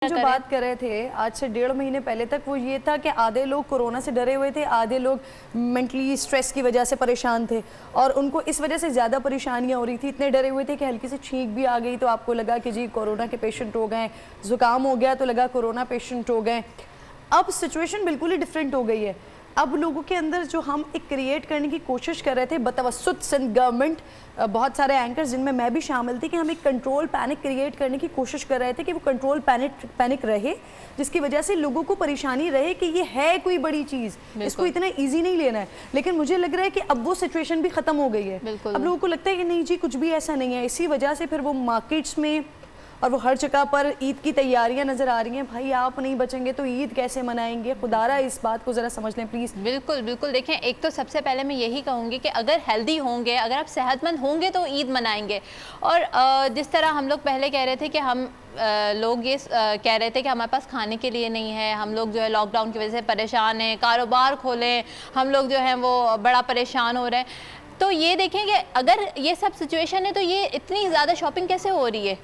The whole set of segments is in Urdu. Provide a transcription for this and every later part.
جو بات کر رہے تھے آج سے 1.5 مہینے پہلے تک وہ یہ تھا کہ آدھے لوگ کورونا سے ڈرے ہوئے تھے، آدھے لوگ مینٹلی سٹریس کی وجہ سے پریشان تھے اور ان کو اس وجہ سے زیادہ پریشانیاں ہو رہی تھی، اتنے ڈرے ہوئے تھے کہ ہلکی سے چھینک بھی آ گئی تو آپ کو لگا کہ جی کورونا کے پیشنٹ ہو گئے، زکام ہو گیا تو لگا کورونا پیشنٹ ہو گئے۔ اب سچویشن بالکل ہی ڈیفرنٹ ہو گئی ہے۔ اب لوگوں کے اندر جو ہم ایک کریٹ کرنے کی کوشش کر رہے تھے بتوسط سندھ گورنمنٹ، بہت سارے اینکرز جن میں بھی شامل تھی، کہ ہم ایک کنٹرول پینک کریٹ کرنے کی کوشش کر رہے تھے کہ وہ کنٹرول پینک رہے، جس کی وجہ سے لوگوں کو پریشانی رہے کہ یہ ہے کوئی بڑی چیز، اس کو اتنا ایزی نہیں لینا ہے۔ لیکن مجھے لگ رہا ہے کہ اب وہ سچویشن بھی ختم ہو گئی ہے۔ اب لوگوں کو لگتا ہے کہ نہیں جی کچھ بھی ایسا نہیں ہے، اسی وجہ سے پھر وہ مارکیٹس میں اور وہ ہر جگہ پر عید کی تیاریاں نظر آ رہی ہیں۔ بھائی آپ نہیں بچیں گے تو عید کیسے منائیں گے؟ خدا را اس بات کو ذرا سمجھ لیں پلیز۔ بالکل بالکل، دیکھیں ایک تو سب سے پہلے میں یہی کہوں گی کہ اگر ہیلدی ہوں گے، اگر آپ صحت مند ہوں گے تو عید منائیں گے۔ اور جس طرح ہم لوگ پہلے کہہ رہے تھے کہ ہم لوگ یہ کہہ رہے تھے کہ ہمارے پاس کھانے کے لیے نہیں ہے، ہم لوگ جو ہے لاک ڈاؤن کی وجہ سے پریشان ہیں، کاروبار کھولیں، ہم لوگ جو ہیں وہ بڑا پریشان ہو رہے ہیں، تو یہ دیکھیں کہ اگر یہ سب سچویشن ہے تو یہ اتنی زیادہ شاپنگ کیسے ہو رہی ہے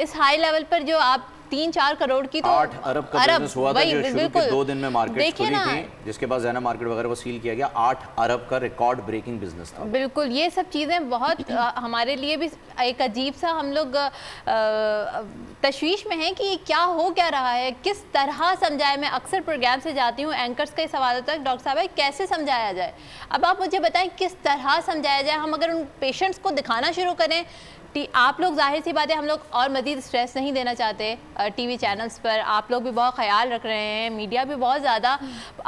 اس ہائی لیول پر؟ جو آپ 3-4 کروڑ کی تو 8 ارب کا بزنس ہوا تھا جو شروع کے 2 دن میں مارکیٹ کھلی تھی، جس کے بعد زینہ مارکیٹ وغیرہ کو سیل کیا گیا۔ 8 ارب کا ریکارڈ بریکنگ بزنس تھا۔ بالکل، یہ سب چیزیں بہت ہمارے لیے بھی ایک عجیب سا، ہم لوگ تشویش میں ہیں کہ کیا ہو کیا رہا ہے، کس طرح سمجھائے۔ میں اکثر پروگرام سے جاتی ہوں، اینکرز کا سوال ہوتا ہے ڈاکٹر صاحب کیسے سمجھایا جائے؟ اب آپ مجھے بتائیں کس طرح سمجھایا جائے؟ ہم اگر ان پیشنٹس کو دکھانا شروع کریں، آپ لوگ ظاہر سی بات ہے ہم لوگ اور مزید سٹریس نہیں دینا چاہتے، ٹی وی چینلز پر آپ لوگ بھی بہت خیال رکھ رہے ہیں، میڈیا بھی بہت زیادہ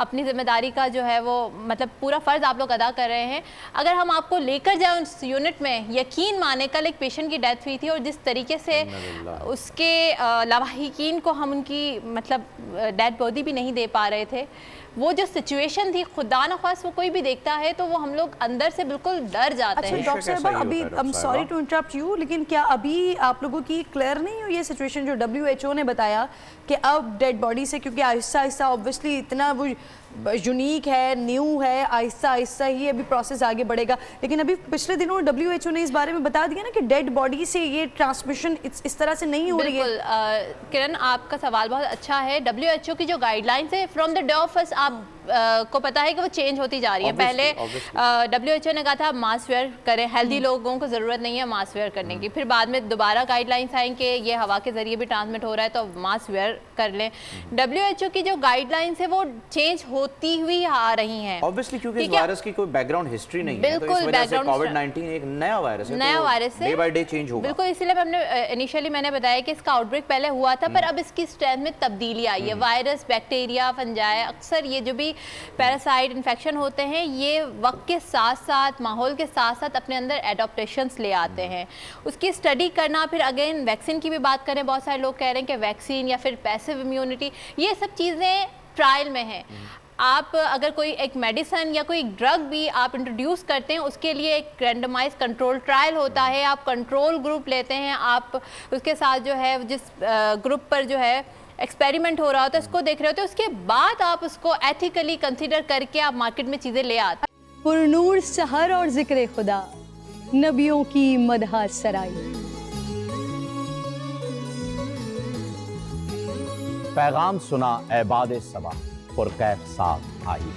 اپنی ذمہ داری کا جو ہے وہ مطلب پورا فرض آپ لوگ ادا کر رہے ہیں۔ اگر ہم آپ کو لے کر جائیں اس یونٹ میں، یقین مانے کل ایک پیشنٹ کی ڈیتھ ہوئی تھی اور جس طریقے سے اس کے لواحقین کو ہم ان کی مطلب ڈیڈ باڈی بھی نہیں دے پا رہے تھے، وہ جو سچویشن تھی خدا نخواست وہ کوئی بھی دیکھتا ہے تو وہ ہم لوگ اندر سے بالکل ڈر جاتے ہیں۔ اچھا ڈاکٹر صاحبہ ابھی سوری ٹو انٹرپٹ یو، لیکن کیا ابھی آپ لوگوں کی کلیئر نہیں ہوئی یہ سچویشن جو WHO نے بتایا کہ اب ڈیڈ باڈی سے، کیونکہ آہستہ آہستہ اوبویسلی اتنا وہ یونیک ہے، نیو ہے، آہستہ آہستہ ہی ابھی پروسیس آگے بڑھے گا، لیکن ابھی پچھلے دنوں WHO نے اس بارے میں بتا دیا نا کہ ڈیڈ باڈی سے یہ ٹرانسمیشن اس طرح سے نہیں ہو رہی ہے۔ بالکل کرن، آپ کا سوال بہت اچھا ہے۔ WHO کی جو گائیڈ لائنس ہے from the day of first, آپ کو پتا ہے کہ وہ چینج ہوتی جا رہی ہے۔ پہلے WHO نے کہا تھا ماسک ویئر کریں، ہیلدی لوگوں کو ضرورت نہیں ہے ماسک ویئر کرنے کی، پھر بعد میں دوبارہ گائیڈ لائنس آئیں کہ یہ ہوا کے ذریعے بھی ٹرانسمٹ ہو رہا ہے تو ماسک ویئر کر لیں۔ WHO کی جو گائیڈ لائنس ہے وہ چینج ہوتی ہوئی آ رہی ہیں، obviously کیونکہ اس وائرس کی کوئی بیک گراؤنڈ ہسٹری نہیں ہے، تو اس وجہ سے کووڈ-19 ایک نیا وائرس ہے، نیا وائرس ہے، ڈے بائی ڈے چینج ہوگا۔ بالکل، اسی لیے ہم نے انیشلی میں نے بتایا کہ اس کا آؤٹ بریک پہلے ہوا تھا پر اب اس کی اسٹرینتھ میں تبدیلی آئی ہے۔ وائرس، بیکٹیریا، فنجائے، اکثر یہ جو بھی پیراسائٹ انفیکشن ہوتے ہیں یہ وقت کے ساتھ ساتھ، ماحول کے ساتھ ساتھ اپنے اندر ایڈاپٹیشنز لے آتے ہیں۔ اس کی اسٹڈی کرنا، پھر اگین ویکسین کی بھی بات کریں، بہت سارے لوگ کہہ رہے ہیں کہ ویکسین یا پھر پیسو امیونٹی، یہ سب چیزیں ٹرائل میں ہیں۔ آپ اگر کوئی ایک میڈیسن یا کوئی ڈرگ بھی آپ انٹروڈیوس کرتے ہیں، اس کے لیے ایک رینڈمائز کنٹرول ٹرائل ہوتا ہے، آپ کنٹرول گروپ لیتے ہیں، آپ اس کے ساتھ جو ہے جس گروپ پر جو ہے ایکسپیریمنٹ ہو رہا ہوتا ہے اس کو دیکھ رہے ہوتے ہیں، اس کے بعد آپ اس کو ایتھیکلی کنسیڈر کر کے آپ مارکیٹ میں چیزیں لے آتے ہیں۔ پرنور سحر اور ذکر خدا، نبیوں کی مدح سرائی۔ پیغام سنا اے باد صبا، پرکیف ساتھ آئی۔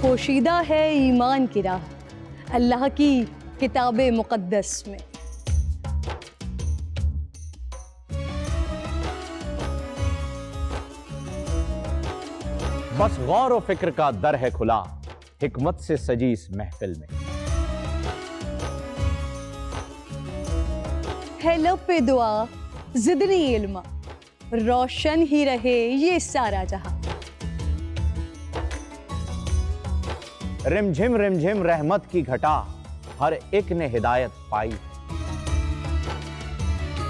پوشیدہ ہے ایمان کی راہ اللہ کی کتاب مقدس میں۔ بس غور و فکر کا در ہے کھلا، حکمت سے سجی اس محفل میں۔ ہے لب پہ دعا زدنی علما، روشن ہی رہے یہ سارا جہاں۔ رم جھم رحمت کی گھٹا، ہر ایک نے ہدایت پائی۔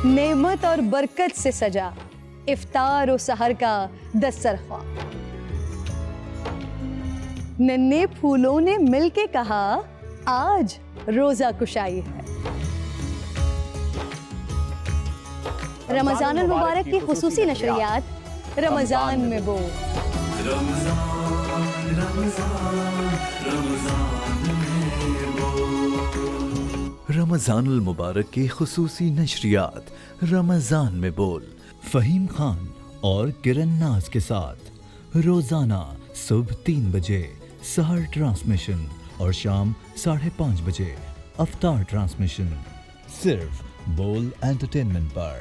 نعمت اور برکت سے سجا افطار و سحر کا دسترخوان۔ ننھے پھولوں نے مل کے کہا آج روزہ کشائی ہے۔ رمضان المبارک کی خصوصی نشریات رمضان میں بو۔ رمضان المبارک کے خصوصی نشریات رمضان میں بول فہیم خان اور کرن ناز کے ساتھ روزانہ صبح 3 بجے سحر ٹرانسمیشن اور شام 5:30 بجے افطار ٹرانسمیشن صرف بول انٹرٹینمنٹ پر.